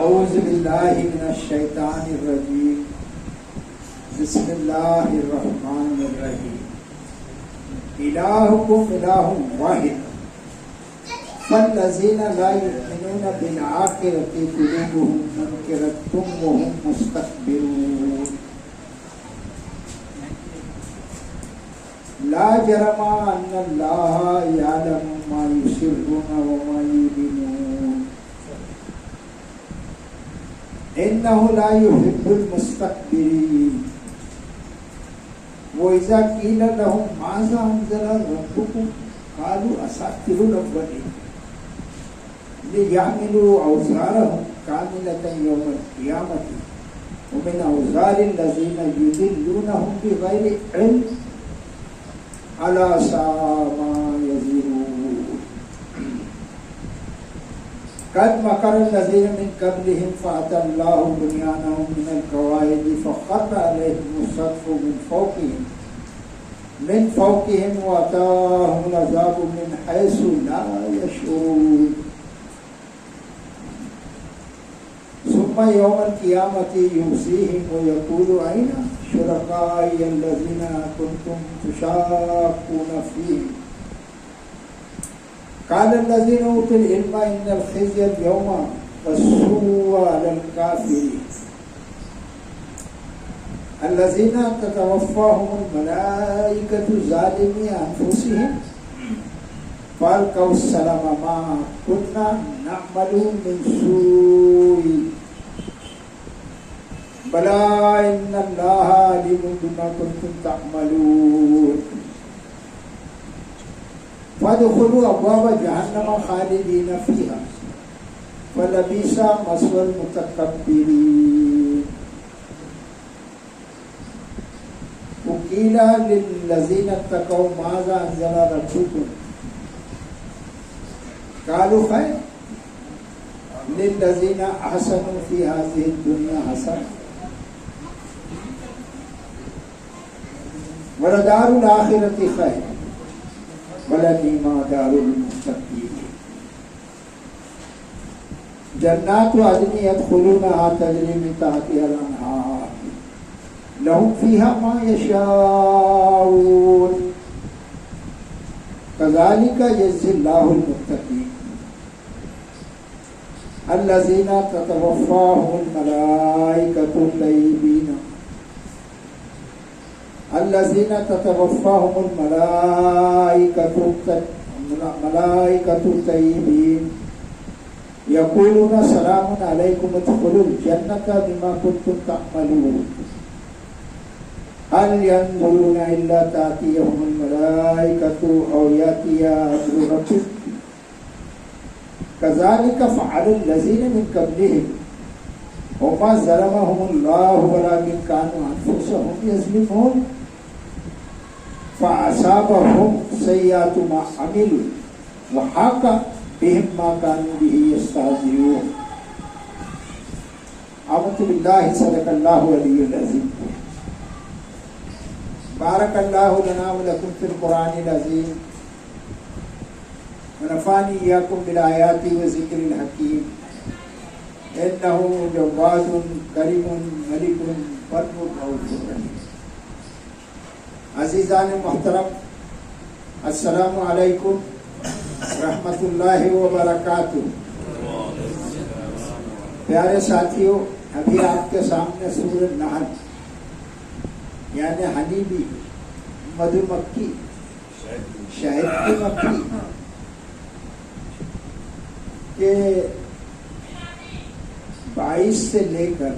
اعوذ باللہ من الشیطان الرجیم بسم اللہ الرحمن الرحیم الہکم الہ واحد فالذین لا یؤمنون بالآخرۃ قلوبهم منکرۃ وهم مستكبرون لا جرم ان اللہ یعلم ما یسرون وما یعلنون انه لا يحب المستكبرين واذا قيل لهم ماذا انزل ربكم قالوا اساطير الاولين ليحملوا اوزارهم كاملة يوم القيامة ومن اوزار الذين يضلونهم بغير علم الا ساء ما يزرون قد مكر الذين من قبلهم فأتى الله بنيانهم من القواعد فخر عليهم السقف من فوقهم وأتاهم العذاب من حيث لا يشعرون ثم يوم القيامة يخزيهم ويقول أين شركائي الذين كنتم تشاقون فيهم قال الذين اوتوا العلم ان الخزي اليوم والسوء على الكافرين الذين تتوفاهم الملائكة ظالمي انفسهم فالقوا السلام ما كنا نعمل من سوء بلى ان الله عليم بما كنتم تعملون فادخلوا ابواب جہنم خالدین فیہا فلبئس مثوى المتکبرین وقیل للذین اتقوا ماذا انزل ربکم قالوا خیر للذین احسنوا فی هذه الدنیا حسنة ولدار الآخرة خیر ولنعم دار المتقین جنات عدن يدخلونها تجری من تحتها الانہار لهم فيها ما يشاءون كذلك يجزي الله المتقين الذين تتوفاهم الملائكة طيبين الذين تتوفاهم الملائكة طيبين يقولون سلام عليكم ادخلوا الجنة بما كنتم تعملون هل ينظرون إلا تأتيهم الملائكة أو يأتي أمر ربك كذلك فعل الذين من قبلهم وما ظلمهم الله ولكن كانوا أنفسهم يظلمون فأصابهم سيئات ما عملوا وحاق بهم ما كانوا به يستهزئون آمنت بالله صدق الله العلي العظيم بارك الله لنا ولكم في القرآن العظيم ونفعني إياكم بالآيات وذكر الحكيم إنه جواد كريم ملك بر رؤوف رحيم عزیزان محترم السلام علیکم رحمت اللہ وبرکاتہ. پیارے ساتھیوں، ابھی آپ کے سامنے سورۃ نحل یعنی ہنی بی مدھو مکھی شہد کی مکھی کے 22 سے لے کر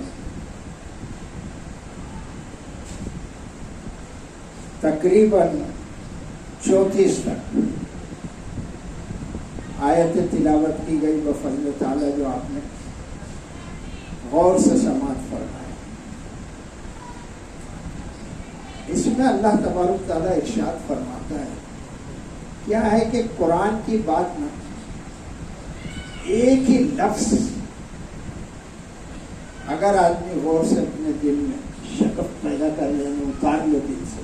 تقریباً 34 تک آیت تلاوت کی گئی بفضل تعالیٰ، جو آپ نے غور سے سماعت فرمایا. اس میں اللہ تبارک تعالیٰ ارشاد فرماتا ہے کیا ہے کہ قرآن کی بات نہ ایک ہی لفظ اگر آدمی غور سے اپنے دل میں شکف پیدا کر لے، اتار لے دل سے،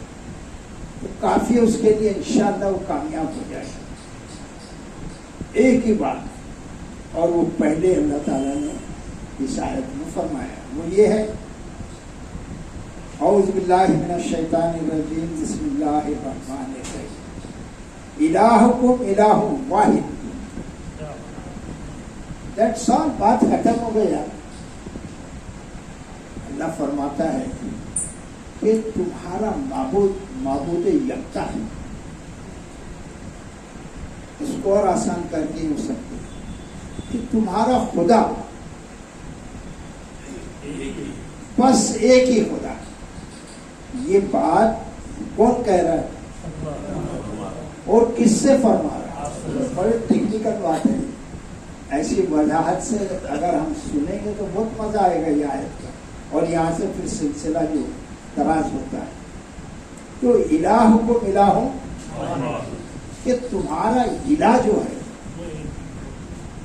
تو کافی اس کے لیے انشاءاللہ وہ کامیاب ہو جائے گا. ایک ہی بات، اور وہ پہلے اللہ تعالیٰ نے اس فرمایا وہ یہ ہے، اعوذ باللہ من الشیطان الرجیم، بسم اللہ الرحمن الرحیم، الہکم الہ واحد. دیٹس آل، بات ختم ہو گیا. اللہ فرماتا ہے کہ تمہارا معبود یکتا ہے. اس کو اور آسان کر کے ہو سکتے کہ تمہارا خدا بس ایک ہی خدا. یہ بات کون کہہ رہا ہے اور کس سے فرما رہا ہے؟ بڑی ٹیکنیکل بات ہے. ایسی وضاحت سے اگر ہم سنیں گے تو بہت مزہ آئے گا یہ آیت کا، اور یہاں سے پھر سلسلہ جو دراز ہوتا ہے. تو الہکم الہ، کہ تمہارا الہ جو ہے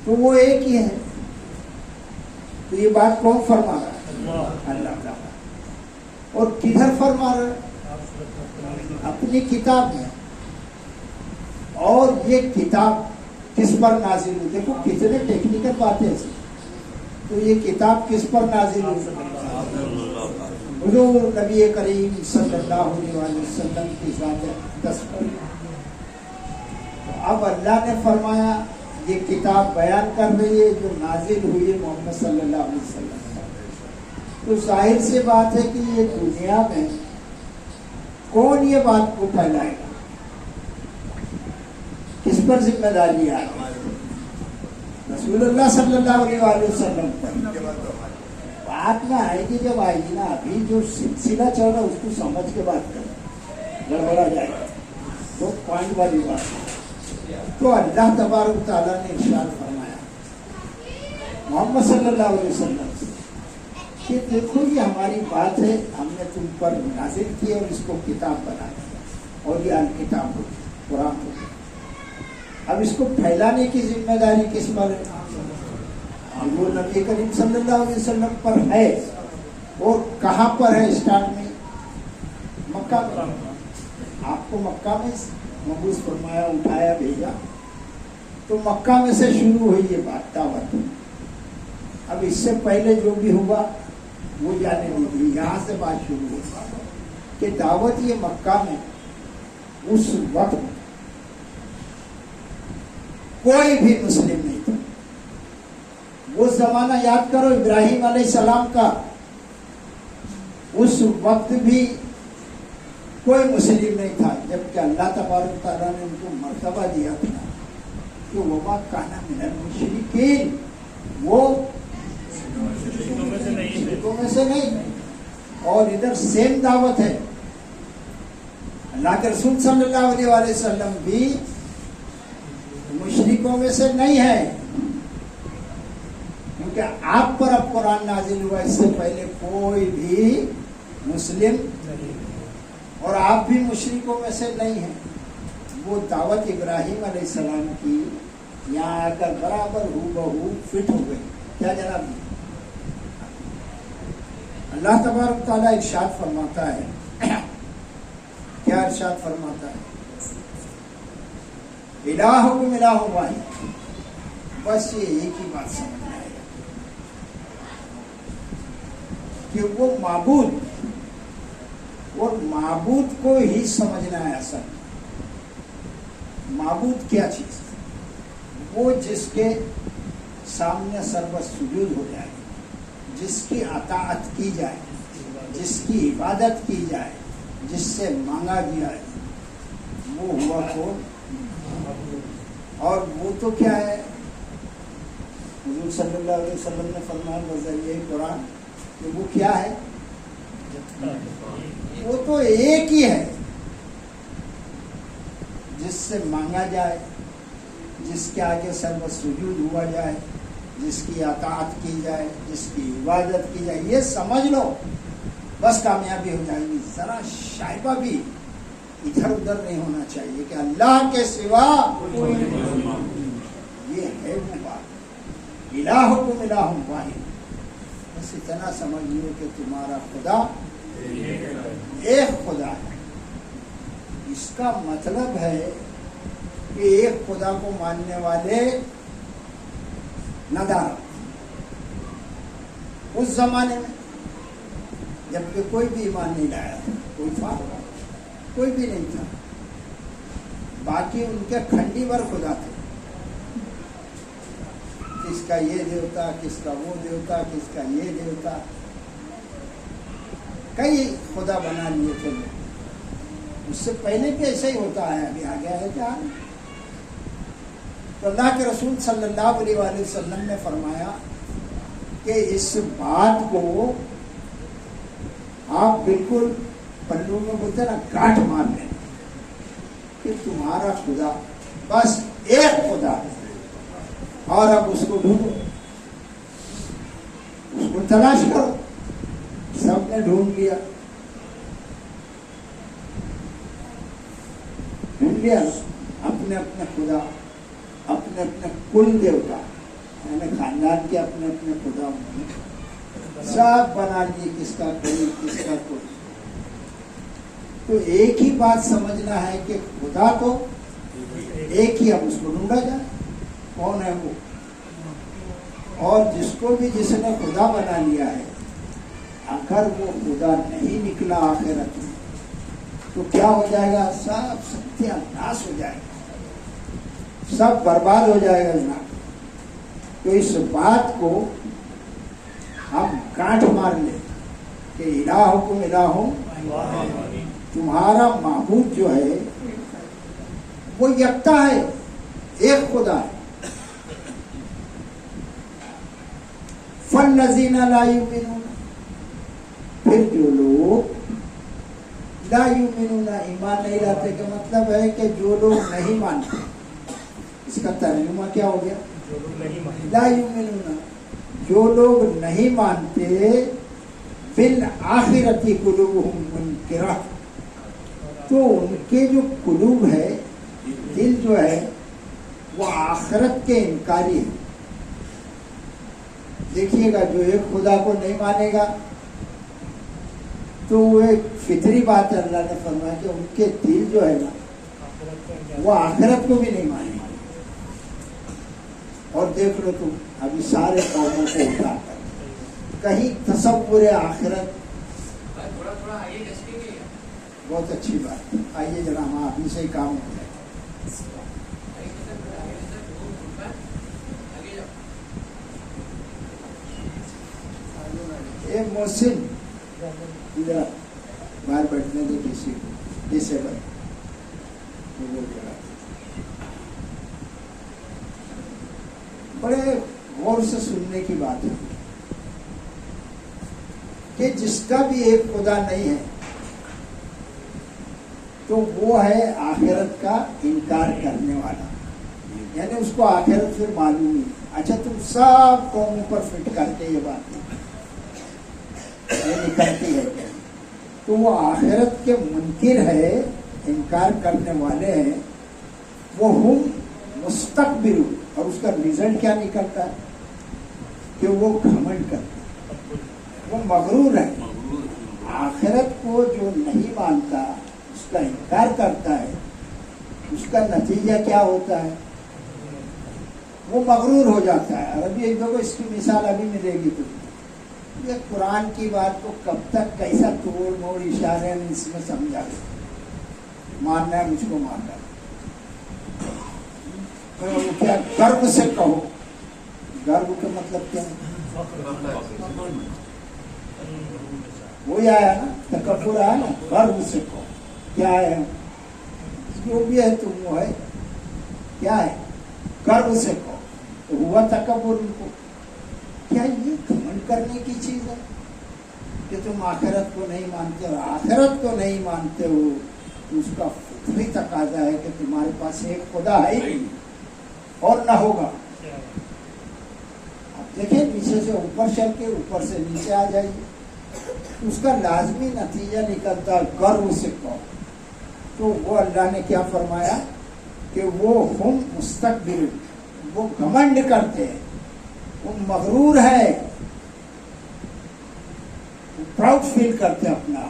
تو وہ ایک ہی ہے. تو یہ بات کون فرما رہا ہے؟ اللہ تعالیٰ. اور کدھر فرما رہا ہے؟ اپنی کتاب میں. اور یہ کتاب کس پر نازل ہوئی؟ دیکھو کتنے ٹیکنیکل باتیں ہیں. تو یہ کتاب کس پر نازل ہوئی؟ حضور نبی کریم صلی اللہ علیہ وسلم کی ذات اقدس پر. اب اللہ نے فرمایا یہ کتاب بیان کر رہی ہے جو نازل ہوئی ہے محمد صلی اللہ علیہ وسلم. تو ظاہر سی بات ہے کہ یہ دنیا میں کون یہ بات کو پھیلائے گا؟ کس پر ذمہ داری آئے گی؟ رسول اللہ صلی اللہ علیہ وسلم پر. بات نہ آئے گی جب آئے گی نا. ابھی جو سلسلہ چل رہا ہے اس کو سمجھ کے بات کریں، گڑبڑا جائے گا. تو پوائنٹ والی بات. تو اللہ تبارک تعالیٰ نے ارشاد فرمایا محمد صلی اللہ علیہ وسلم سے کہ دیکھو یہ ہماری بات ہے، ہم نے تم پر نازل کی اور اس کو کتاب بنا دیا، اور یہ الکتاب ہو قرآن ہو. اب اس کو پھیلانے کی ذمہ داری کس پر ہے؟ حضور نبی کریم صلی اللہ علیہ وسلم پر ہے. اور کہاں پر ہے؟ اسٹارٹ میں مکہ میں. آپ کو مکہ میں مبعوث فرمایا، اٹھایا، بھیجا. تو مکہ میں سے شروع ہوئی یہ بات دعوت. اب اس سے پہلے جو بھی ہوا وہ جانے دیجیے. یہاں سے بات شروع ہوئی کہ دعوت یہ مکہ میں اس وقت کوئی بھی مسلم نہیں تھا. وہ زمانہ یاد کرو ابراہیم علیہ السلام کا. اس وقت بھی کوئی مسلم نہیں تھا، جبکہ اللہ تبارک تعالیٰ نے ان کو مرتبہ دیا تھا کہ وما کان من المشرکین، وہ مشرکوں میں سے نہیں. اور ادھر سیم دعوت ہے. اللہ کے رسول صلی اللہ علیہ وسلم بھی مشرکوں میں سے نہیں ہے، کیونکہ آپ پر اب قرآن نازل ہوا. اس سے پہلے کوئی بھی مسلم اور آپ بھی مشرکوں میں سے نہیں ہیں. وہ دعوت ابراہیم علیہ السلام کی یہاں آ کر برابر ہو بہو فٹ ہو گئی. کیا جناب؟ اللہ تبارک تعالیٰ ارشاد فرماتا ہے. کیا ارشاد فرماتا ہے؟ الہکم الہ واحد. بس یہ ایک ہی بات سمجھنا ہے کہ وہ معبود، اور معبود کو ہی سمجھنا ہے. اصل معبود کیا چیز؟ وہ جس کے سامنے سربت سجود ہو جائے، جس کی اطاعت کی جائے، جس کی عبادت کی جائے، جس سے مانگا جائے، وہ ہوا کون؟ اور وہ تو کیا ہے؟ حضور صلی اللہ علیہ وسلم نے فرمایا بذریعہ قرآن کہ وہ کیا ہے؟ وہ تو ایک ہی ہے، جس سے مانگا جائے، جس کے آگے سربت سجود ہوا جائے، جس کی اطاعت کی جائے، جس کی عبادت کی جائے. یہ سمجھ لو بس کامیابی ہو جائے گی. ذرا شائبہ بھی ادھر ادھر نہیں ہونا چاہیے کہ اللہ کے سوا یہ ہے وہ بات. الہکم الہ واحد. بس اتنا سمجھیے کہ تمہارا خدا ایک خدا ہے. اس کا مطلب ہے کہ ایک خدا کو ماننے والے ندارت، اس زمانے میں جبکہ کوئی بھی ایمان نہیں لایا تھا، کوئی تھا کوئی بھی نہیں تھا، باقی ان کے کھنڈی ور خدا تھے، کس کا یہ دیوتا، کس کا وہ دیوتا، کس کا یہ دیوتا، کئی خدا بنا لیے تھے لوگ۔ اس سے پہلے بھی ایسا ہی ہوتا ہے، ابھی آ گیا ہے کیا؟ تو اللہ کے رسول صلی اللہ علیہ وآلہ وسلم نے فرمایا کہ اس بات کو آپ بالکل پلو میں بولتے ہیں نا، گاٹھ مار لیں کہ تمہارا خدا بس ایک خدا ہے، اور اب اس کو ڈھونڈو، اس کو تلاش کرو۔ سب نے ڈھونڈ لیا اپنے اپنے خدا، اپنے اپنے کل دیوتا، یعنی خاندان کے اپنے اپنے خدا سب بنا لیے، کس کا کوئی کس کا کوئی۔ تو ایک ہی بات سمجھنا ہے کہ خدا تو ایک ہی، اب اس کو ڈھونڈا جائے کون ہے وہ، اور جس کو بھی جس نے خدا بنا لیا ہے، اگر وہ خدا نہیں نکلا آخرت میں تو کیا ہو جائے گا؟ سب ستیہ ناش ہو جائے گا، سب برباد ہو جائے گا جناب۔ تو اس بات کو ہم گانٹھ مار لیں کہ الہکم الہ، تمہارا معبود جو ہے وہ یکتا ہے، ایک خدا ہے۔ فالذین لا یؤمنون، پھر جو لوگ لا یؤمنون ایمان نہیں لاتے کا مطلب ہے کہ جو لوگ نہیں مانتے، اس کا ترجمہ کیا ہو گیا؟ لا یؤمنون، جو لوگ نہیں مانتے، بالآخرۃ قلوبہم منکرہ، تو ان کے جو قلوب ہے، دل جو ہے، وہ آخرت کے انکاری ہے۔ دیکھیے گا جو ایک خدا کو نہیں مانے گا تو وہ ایک فطری بات ہے، اللہ نے فرمایا کہ ان کے دل جو ہے نا وہ آخرت کو بھی نہیں مانے گا۔ اور دیکھ لو تم ابھی سارے قوموں کو اٹھا کر کہیں تصور آخرت، بہت اچھی بات، آئیے جناب ہاں ابھی سے ہی کام ہو جائے۔ ایک محسن ادھر باہر بیٹھنے دے کسی کو، جسے بڑے غور سے سننے کی بات ہے کہ جس کا بھی ایک خدا نہیں ہے تو وہ ہے آخرت کا انکار کرنے والا، یعنی اس کو آخرت پھر معلوم نہیں۔ اچھا تم سب قوموں پر فٹ کرتے یہ بات یہ نکلتی ہے کیا؟ تو وہ آخرت کے منکر ہے، انکار کرنے والے ہیں، وہ ہم مستقبل، اور اس کا رزلٹ کیا نکلتا ہے کہ وہ گھمنڈ کرتے ہیں، وہ مغرور ہے۔ آخرت کو جو نہیں مانتا، اس کا انکار کرتا ہے، اس کا نتیجہ کیا ہوتا ہے؟ وہ مغرور ہو جاتا ہے۔ اور ابھی ایک دو کو اس کی مثال ابھی ملے گی تمہیں۔ یہ قرآن کی بات کو کب تک کیسا توڑ موڑ اشارے میں اس میں سمجھا گیا، ماننا ہے مجھ کو ماننا ہے۔ کیا گرو سے کہو، گرو کا مطلب کیا ہے؟ وہی آیا نا، تکبر آیا نا، گرو سے کہو کیا ہے؟ جو بھی ہے تم وہ ہے، کیا ہے؟ گرو سے کہو، تو ہوا تکبر ان کو۔ کیا یہ گھمنڈ کرنے کی چیز ہے کہ تم آخرت کو نہیں مانتے ہو؟ آخرت کو نہیں مانتے ہو تو اس کا فطری تقاضا ہے کہ تمہارے پاس ایک خدا ہے ہی اور نہ ہوگا۔ اب دیکھیں نیچے سے اوپر چل کے اوپر سے نیچے آ جائیے، اس کا لازمی نتیجہ نکلتا گرو سے کہو۔ تو وہ اللہ نے کیا فرمایا کہ وہ ہم مستقبل، وہ گھمنڈ کرتے ہیں، وہ مغرور ہے، وہ پراؤڈ فیل کرتے اپنا،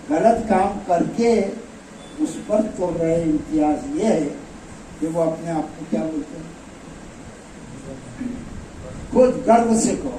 غلط کام کر کے اس پر تو رہے۔ امتیاز یہ ہے کہ وہ اپنے آپ کو کیا بولتے ہیں؟ خود گرو سے کہو۔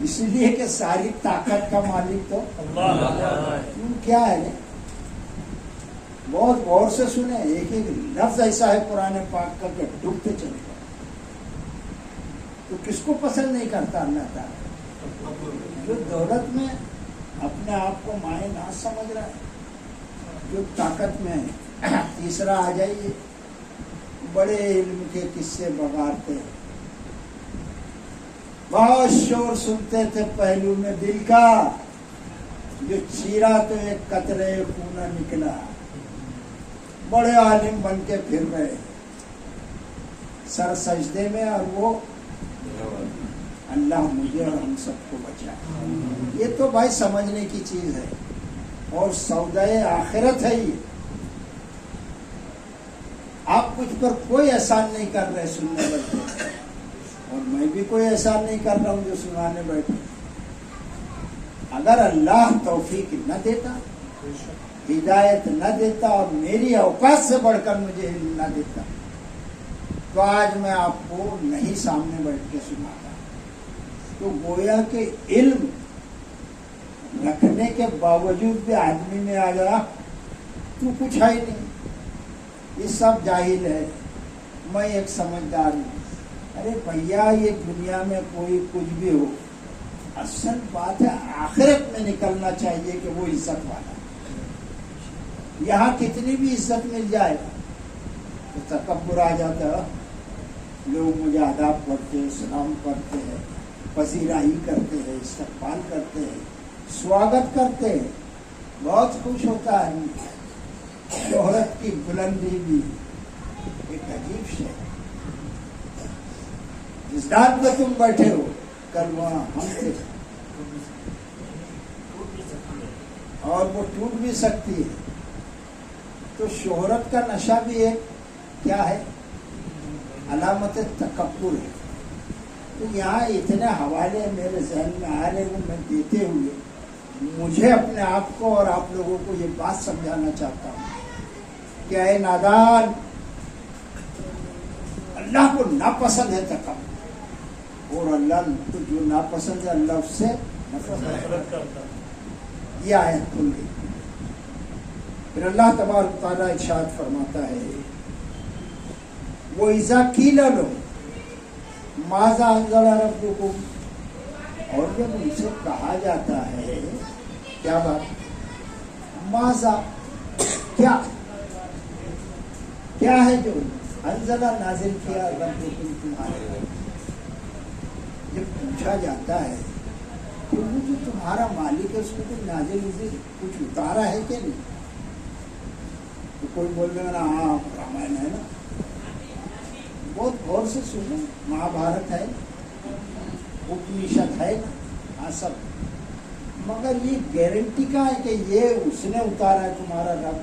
اس لیے کہ ساری طاقت کا مالک تو کیا ہے. بہت غور سے سنیں، ایک ایک لفظ ایسا ہے قرآن پاک کا کہ ڈوبتے چلے گا. تو کس کو پسند نہیں کرتا اللہ تعالیٰ؟ جو دولت میں اپنے آپ کو مائع نہ سمجھ رہا ہے، جو طاقت میں ہے. تیسرا آ جائیے، بڑے علم کے قصے بگاڑتے، بہت شور سنتے تھے پہلو میں دل کا، جو چیرا تو ایک قطرے خون نکلا. بڑے عالم بن کے پھر رہے سر سجدے میں، اور وہ اللہ مجھے اور ہم سب کو بچائے. یہ تو بھائی سمجھنے کی چیز ہے، اور سودائے آخرت ہے. یہ آپ مجھ پر کوئی احسان نہیں کر رہے سننے بیٹھے، اور میں بھی کوئی احسان نہیں کر رہا ہوں جو سنانے بیٹھے. اگر اللہ توفیق نہ دیتا، ہدایت نہ دیتا، اور میری اوقات سے بڑھ کر مجھے علم نہ دیتا، تو آج میں آپ کو نہیں سامنے بیٹھ کے سناتا. تو گویا کہ علم رکھنے کے باوجود بھی آدمی میں آ گیا تو کچھ ہے ہی نہیں، یہ سب جاہل ہے، میں ایک سمجھدار ہوں. ارے بھیا، یہ دنیا میں کوئی کچھ بھی ہو، اصل بات ہے آخرت میں نکلنا چاہیے کہ وہ عزت والا. یہاں کتنی بھی عزت مل جائے تو تکبر آ جاتا ہے. لوگ مجھے آداب کرتے ہیں، سلام کرتے ہیں، پذیرائی کرتے ہیں، استقبال کرتے ہیں، سواگت کرتے ہیں، بہت خوش ہوتا ہے. شہرت کی بلندی بھی ایک عجیب شے. جس ڈانٹ میں تم بیٹھے ہو، کل وہاں ہم تھے، اور وہ ٹوٹ بھی سکتی ہے. تو شہرت کا نشہ بھی ایک کیا ہے؟ علامت تکبر ہے. تو یہاں اتنے حوالے میرے ذہن میں آ رہے ہیں، میں دیتے ہوئے مجھے اپنے آپ کو اور آپ لوگوں کو یہ بات سمجھانا چاہتا ہوں کہ اے نادان، اللہ کو ناپسند ہے تکبر، اور اللہ کو جو ناپسند ہے اللہ اس سے نفرت کرتا. یہ آیت کھل گئی. پھر اللہ تبارک تعالیٰ ارشاد فرماتا ہے، وَإِذَا قِيلَ لَهُمْ مَاذَا أَنزَلَ رَبُّكُمْ، اور جب ان سے کہا جاتا ہے کیا بات، ماذا کیا ہے جو انزلہ نازل کیا ربکم تمہارے. جب پوچھا جاتا ہے کہ وہ جو تمہارا مالک ہے اس کو کچھ نازل کچھ اتارا ہے کہ نہیں، تو کوئی بول رہے نا ہاں رامائن ہے نا. بہت غور سے سنو، مہا بھارت ہے، اپنیشد ہے نا، ہاں سب. مگر یہ گارنٹی کہاں ہے کہ یہ اس نے اتارا ہے تمہارا رب،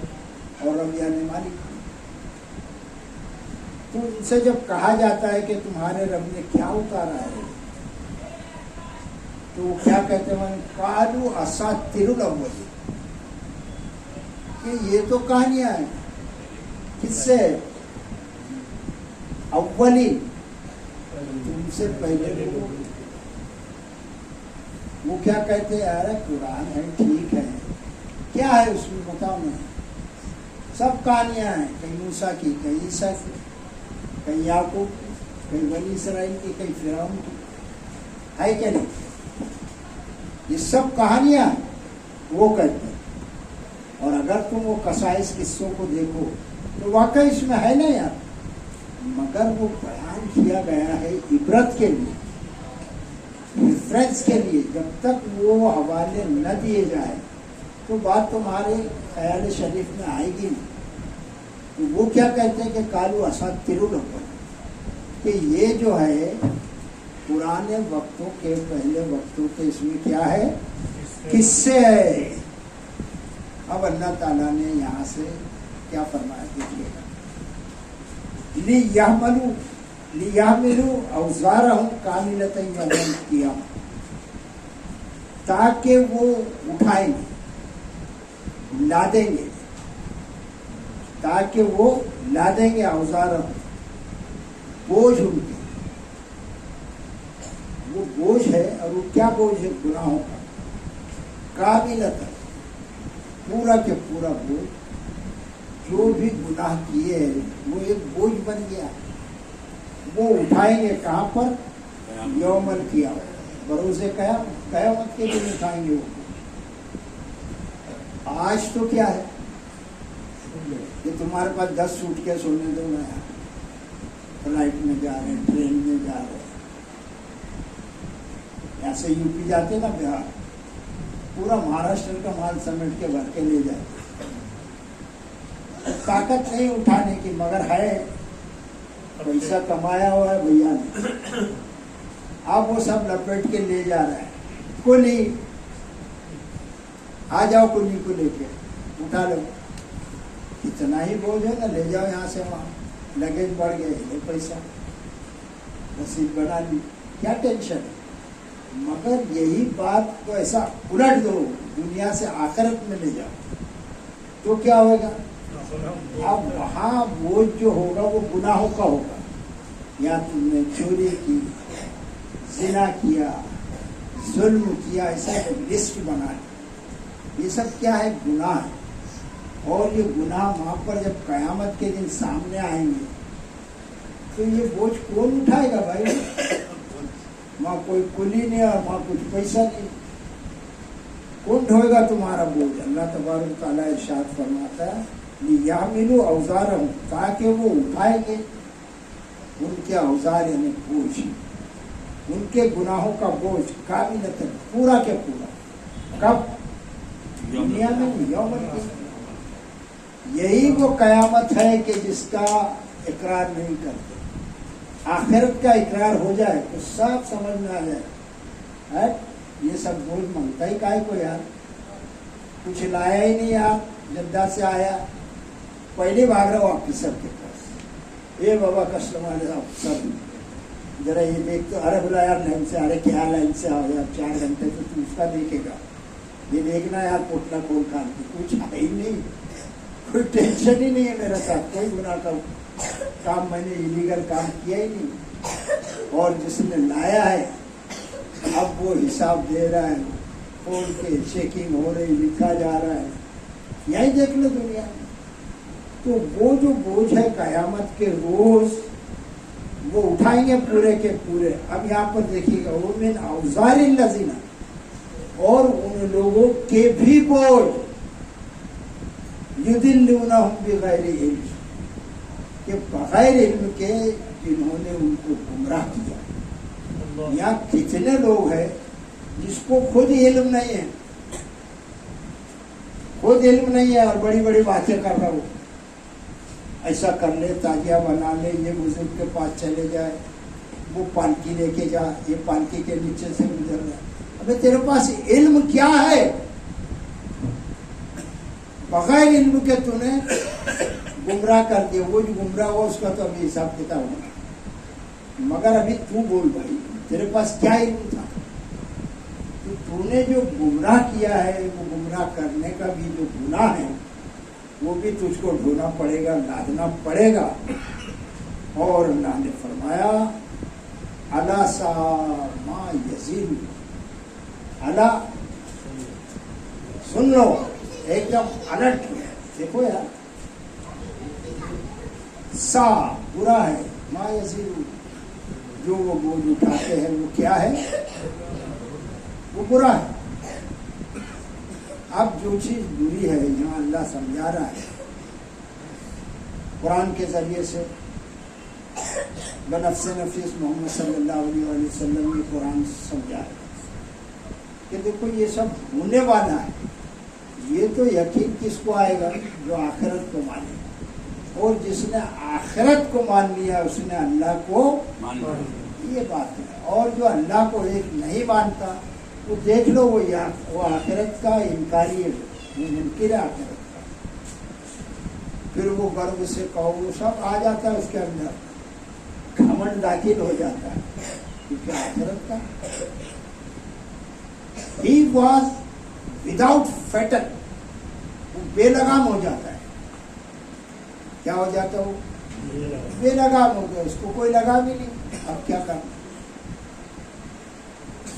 اور رب یعنی مالک. تو ان سے جب کہا جاتا ہے کہ تمہارے رب نے کیا اتارا ہے، تو وہ کیا کہتے ہیں، قالوا اساطیر الاولین، کہ یہ تو کہانیاں ہیں. کس سے؟ اولین، تم سے پہلے لوگوں. وہ کیا کہتے ہیں، یار قرآن ہے ٹھیک ہے، کیا ہے اس میں بتاؤ نا. سب کہانیاں ہیں، کہیں موسیٰ کی، کہیں عیسیٰ کی، کہیں یعقوب کی، کہیں بنی اسرائیل کی، کہیں فرعون کی، ہے کہ نہیں. یہ سب کہانیاں ہیں وہ کہتے ہیں. اور اگر تم وہ قصائص قصوں کو دیکھو تو واقعی اس میں ہے نا یار، مگر وہ بیان کیا گیا ہے عبرت کے لیے، ریفرنس کے لیے. جب تک وہ حوالے نہ دیے جائے تو بات تمہارے خیال شریف میں آئے گی نہیں. تو وہ کیا کہتے ہیں کہ قالوا اساطیر الاولین، کہ یہ جو ہے پرانے وقتوں کے، پہلے وقتوں کے، اس میں کیا ہے، قصے ہے. اب اللہ تعالیٰ نے یہاں سے کیا فرمایا دیکھیے گا، لِيَحْمِلُوا أَوْزَارَهُمْ كَامِلَةً يَوْمَ الْقِيَامَةِ، تاکہ وہ اٹھائیں گے، لادیں گے، تاکہ وہ لادیں گے اوزارہم، بوجھ ان کے، وہ بوجھ ہے. اور وہ کیا بوجھ ہے؟ گناہوں کا. کاملۃ، پورا کے پورا بوجھ. جو بھی گناہ کیے وہ ایک بوجھ بن گیا. وہ اٹھائیں گے کہاں پر؟ یوم القیامت، بروز قیامت کے دن اٹھائیں گے وہ. آج تو کیا ہے کہ تمہارے پاس 10 سوٹ کیس ہونے دو نا یار، فلائٹ میں جا رہے ہیں، ٹرین میں جا رہے ہیں. یہاں سے یو پی جاتے نا بہار، پورا مہاراشٹر کا مال سمیٹ کے بھر کے لے جاتے. طاقت نہیں اٹھانے کی، مگر ہے پیسہ کمایا ہوا ہے بھیا نے. اب وہ سب لپیٹ کے لے جا رہا ہے. کلی آ جاؤ، کلی کو لے کے اٹھا لو. اتنا ہی بوجھ ہے نا، لے جاؤ یہاں سے وہاں. لگیج بڑھ گئے، یہ پیسہ رسید بنا لی، کیا ٹینشن ہے. مگر یہی بات کو ایسا الٹ دو، دنیا سے آخرت میں لے جاؤ تو کیا ہوگا؟ اب وہاں بوجھ جو ہوگا وہ گناہوں کا ہوگا. یا تم نے چوری کی، زنا کیا، ظلم کیا، ایسا لسٹ بنا لی. یہ سب کیا ہے؟ گناہ ہے. اور یہ گناہ وہاں پر جب قیامت کے دن سامنے آئیں گے تو یہ بوجھ کون اٹھائے گا بھائی؟ وہاں کوئی کلی نہیں اور وہاں کچھ پیسہ نہیں. کون ڈھوئے گا تمہارا بوجھ؟ اللہ تبارک و تعالیٰ ارشاد فرماتا ہے لیحملوا اوزارہم، تاکہ وہ اٹھائیں گے ان کے اوزار یعنی بوجھ، ان کے گناہوں کا بوجھ. کاملۃ، پورا کے پورا. کب؟ دنیا میں نہیں، یوم القیامت. یہی وہ قیامت ہے کہ جس کا اقرار نہیں کرتے. آخرت کا اقرار ہو جائے تو سب سمجھ میں آ جائے. یہ سب بوجھ مانگتا ہی کائے کو یار؟ کچھ لایا ہی نہیں یار. جدہ سے آیا، پہلے بھاگ رہا ہوں آفیسر کے پاس، اے بابا کسٹمر سر ذرا یہ دیکھ تو. ارے بولا یار لائن سے، ارے کیا لائن سے آؤ یار، 4 گھنٹے تو اس کا دیکھے گا. یہ دیکھنا یار پوٹلا کھول کھال کے، کچھ ہے ہی نہیں، کوئی ٹینشن ہی نہیں ہے میرے ساتھ. کوئی گناہ کا کام میں نے ایلیگل کام کیا ہی نہیں. اور جس نے لایا ہے اب وہ حساب دے رہا ہے، کھول کے چیکنگ ہو رہی، لکھا جا رہا ہے. یہی دیکھ لو دنیا میں. تو وہ جو بوجھ ہے قیامت کے روز وہ اٹھائیں گے پورے کے پورے. اب یہاں پر دیکھیے گا وہ من اوزار الذین، اور ان لوگوں کے بھی بوجھ یضلونہم بغیر علم، کہ بغیر علم کے جنہوں نے ان کو گمراہ کیا. یہاں کتنے لوگ ہیں جس کو خود علم نہیں ہے، خود علم نہیں ہے اور بڑی بڑی باتیں کر رہا ہو. ایسا کر لے، تاجیہ بنا لے، یہ بزرگ کے پاس چلے جائے، وہ پالکی لے کے جا، یہ پالکی کے نیچے سے گزر جائے. ابے تیرے پاس علم کیا ہے؟ بغیر علم کے تو نے گمراہ کر دیا. وہ جو گمراہ ہوا اس کا تو ابھی حساب کتاب ہوگا. مگر ابھی تو بول بھائی، تیرے پاس کیا علم تھا؟ تو نے جو گمراہ کیا ہے، وہ گمراہ کرنے کا بھی جو گناہ ہے وہ بھی تجھ کو ڈھونا پڑے گا، لادنا پڑے گا. اور اللہ نے فرمایا الا ساء ما یزرون، الا سن لو، ایک دم الرٹ ہے. دیکھو یار، سا برا ہے، ما یزرون جو وہ بوجھ اٹھاتے ہیں وہ کیا ہے؟ وہ برا ہے. اب جو چیز بری ہے یہاں اللہ سمجھا رہا ہے قرآن کے ذریعے سے. بنفس نفیس محمد صلی اللہ علیہ وسلم یہ قرآن سمجھا رہا ہے کہ دیکھو یہ سب ہونے والا ہے. یہ تو یقین کس کو آئے گا؟ جو آخرت کو مانے گا. اور جس نے آخرت کو مان لیا اس نے اللہ کو مان لیا. یہ بات ہے. اور جو اللہ کو ایک نہیں مانتا وہ دیکھ لو، وہ آخرت کا انکاری ہے، وہ منکر ہے آخرت کا. پھر وہ گرو سے کہو وہ سب آ جاتا ہے اس کے اندر، گھمنڈ داخل ہو جاتا ہے کیونکہ آخرت کا. He was without fetter، وہ بے لگام ہو جاتا ہے. کیا ہو جاتا ہے؟ وہ بے لگام ہو گیا، اس کو کوئی لگام ہی نہیں. اب کیا کرنا؟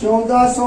1400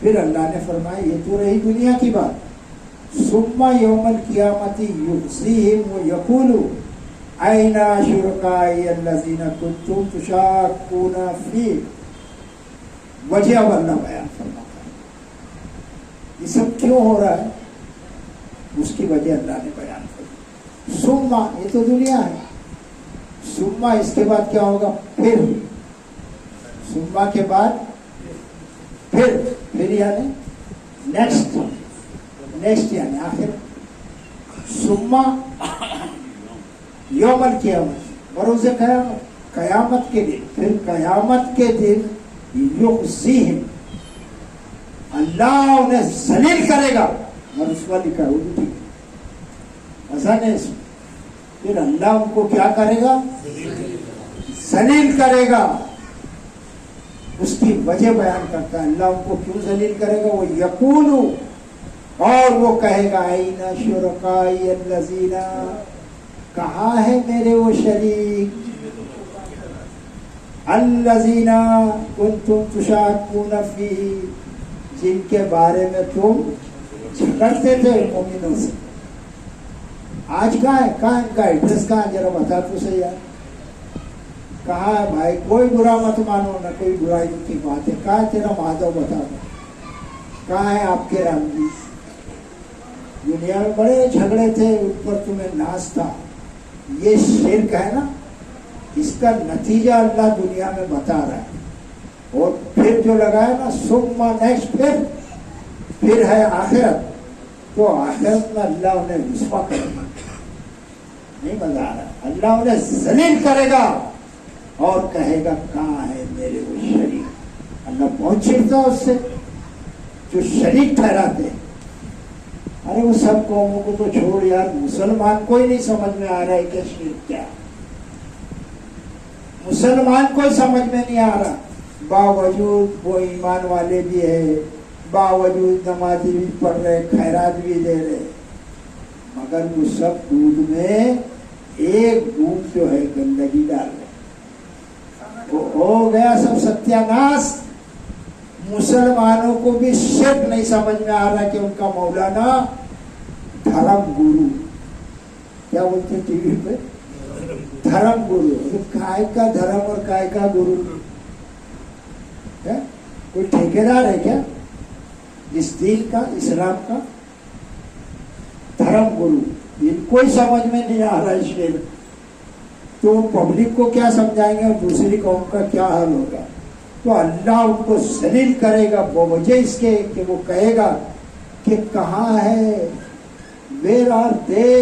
پھر اللہ نے فرمایا یہ تو رہی دنیا کی بات. ثم یوم القیامت یخزیہم ویقول این شرکائی الذین کنتم تشاقون فیہ. وجہ اب اللہ بیان فرماتا ہے یہ سب کیوں ہو رہا ہے, اس کی وجہ اللہ نے بیان فرمائی. ثم یہ تو دنیا ہے, ثم اس کے بعد کیا ہوگا, پھر. ثم کے بعد پھر یعنی نیکسٹ یعنی آخر. ثم یوم القیامت بروز قیامت, قیامت کے دن. پھر قیامت کے دن یخزیہم اللہ انہیں ذلیل کرے گا. رسوا لکھا ہے اردو ٹھیک ہے, ایسا نہیں. پھر اللہ ان کو کیا کرے گا, ذلیل کرے گا. اس کی وجہ بیان کرتا ہے اللہ ان کو کیوں ذلیل کرے گا. وہ یقول اور وہ کہے گا این شرکائی الذین, کہاں ہے میرے وہ شریک, الذین کنتم تشاقون فیہ, جن کے بارے میں تم جھگڑتے تھے مومنوں سے. آج کہاں ہے, کہاں ان کا ایڈریس کہاں ہے, ذرا بتا تو صحیح ہے. کہاں ہے بھائی, کوئی برا مت مانو, نہ کوئی برائی کی بات ہے. کہاں ہے تیرا مادھو, بتا دو کہاں ہے آپ کے رام جی. دنیا میں بڑے جھگڑے تھے, ان پر تمہیں ناز تھا. یہ شرک ہے نا, اس کا نتیجہ اللہ دنیا میں بتا رہا ہے. اور پھر جو لگایا نا ثم نیکسٹ, پھر ہے آخرت. تو آخرت میں اللہ انہیں رسوا کرے گا. نہیں مزہ آ رہا, اللہ انہیں ذلیل کرے گا اور کہے گا کہاں ہے میرے وہ شریک. اللہ بہت چڑھتا اس سے جو شریک ٹھہراتے. ارے وہ سب قوموں کو تو چھوڑ یار, مسلمان کوئی نہیں سمجھ میں آ رہا ہے کہ شرک کیا. مسلمان کوئی سمجھ میں نہیں آ رہا, باوجود وہ ایمان والے بھی ہے, باوجود نمازی بھی پڑھ رہے, خیرات بھی دے رہے, مگر وہ سب دودھ میں ایک بوند جو ہے گندگی ڈال رہے. وہ ہو گیا سب ستیہ ناش. مسلمانوں کو بھی شرک نہیں سمجھ میں آ رہا کہ ان کا مولانا دھرم گرو, کیا بولتے ہیں ٹی وی پہ, دھرم گرو. کائے کا دھرم اور کائے کا گرو, کوئی ٹھیکیدار ہے کیا اس دین کا, اسلام کا؟ دھرم گرو ان کوئی سمجھ میں نہیں آ رہا اس لیے. تو پبلک کو کیا سمجھائیں گے اور دوسری قوم کا کیا حال ہوگا. تو اللہ ان کو ذلیل کرے گا بوجہ اس کے کہ وہ کہے گا کہ کہاں ہے, ویئر آر دے,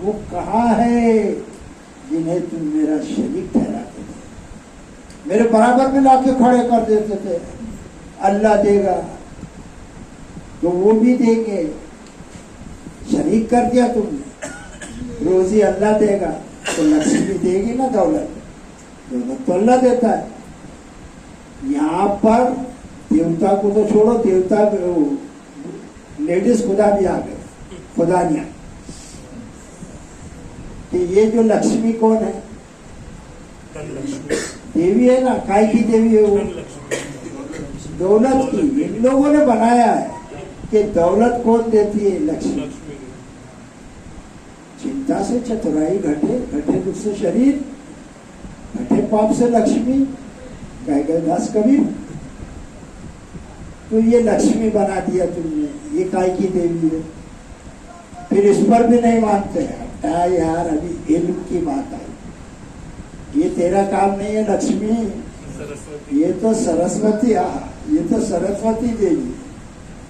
وہ کہاں ہے جنہیں تم میرا شریک ٹھہراتے تھے, میرے برابر میں لا کے کھڑے کر دیتے تھے. اللہ دے گا تو وہ بھی دیں گے, شریک کر دیا تم نے. روزی اللہ دے گا تو لکشمی دے گی نا, دولت تو اللہ دیتا ہے. یہاں پر دیوتا کو تو چھوڑو, دیوتا لیڈیز خدا بھی آ گئے, خدا نہیں آ. کہ یہ جو لکشمی کون ہے, دیوی ہے نا, کائی کی دیوی ہے وہ, دولت کی. ان لوگوں نے بنایا ہے کہ دولت کون دیتی ہے, لکشمی. چنتا سے چترائی گھٹے, گھٹے دکھ سے شریر, گھٹے پاپ سے لکشمی, گئے گئے داس کبیر. تو یہ لکشمی بنا دیا تم نے, یہ کائی کی دیوی ہے. پھر اس پر بھی نہیں مانتے. ہٹا یار, ابھی علم کی بات آئی. یہ تیرا کام نہیں ہے لکشمی, یہ تو سرسوتی, یہ تو سرسوتی دیوی,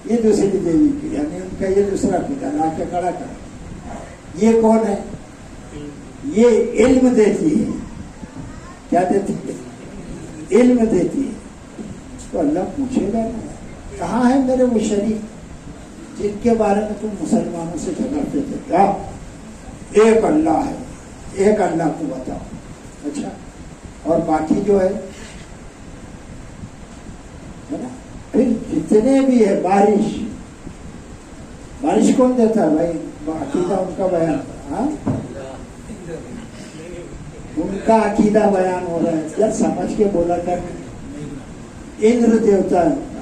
یہ دوسری دیوی کی, یعنی ان کا یہ دوسرا پتا لا کے کھڑا کر. یہ کون ہے, یہ علم دیتی ہے. کیا دیتی ہے, علم دیتی ہے. تو اللہ پوچھے گا کہاں ہے میرے وہ شریک جن کے بارے میں تم مسلمانوں سے جھگڑتے تھے. کیا ایک اللہ ہے, ایک اللہ کو بتاؤ. اچھا, اور باقی جو ہے نا, پھر جتنے بھی ہے, بارش کون دیتا ہے بھائی, عقیدہ ان کا بیان, ہاں ان کا عقیدہ بیان ہو رہا ہے. جب سمجھ کے بولا کر, اندر دیوتا ہے ان کا,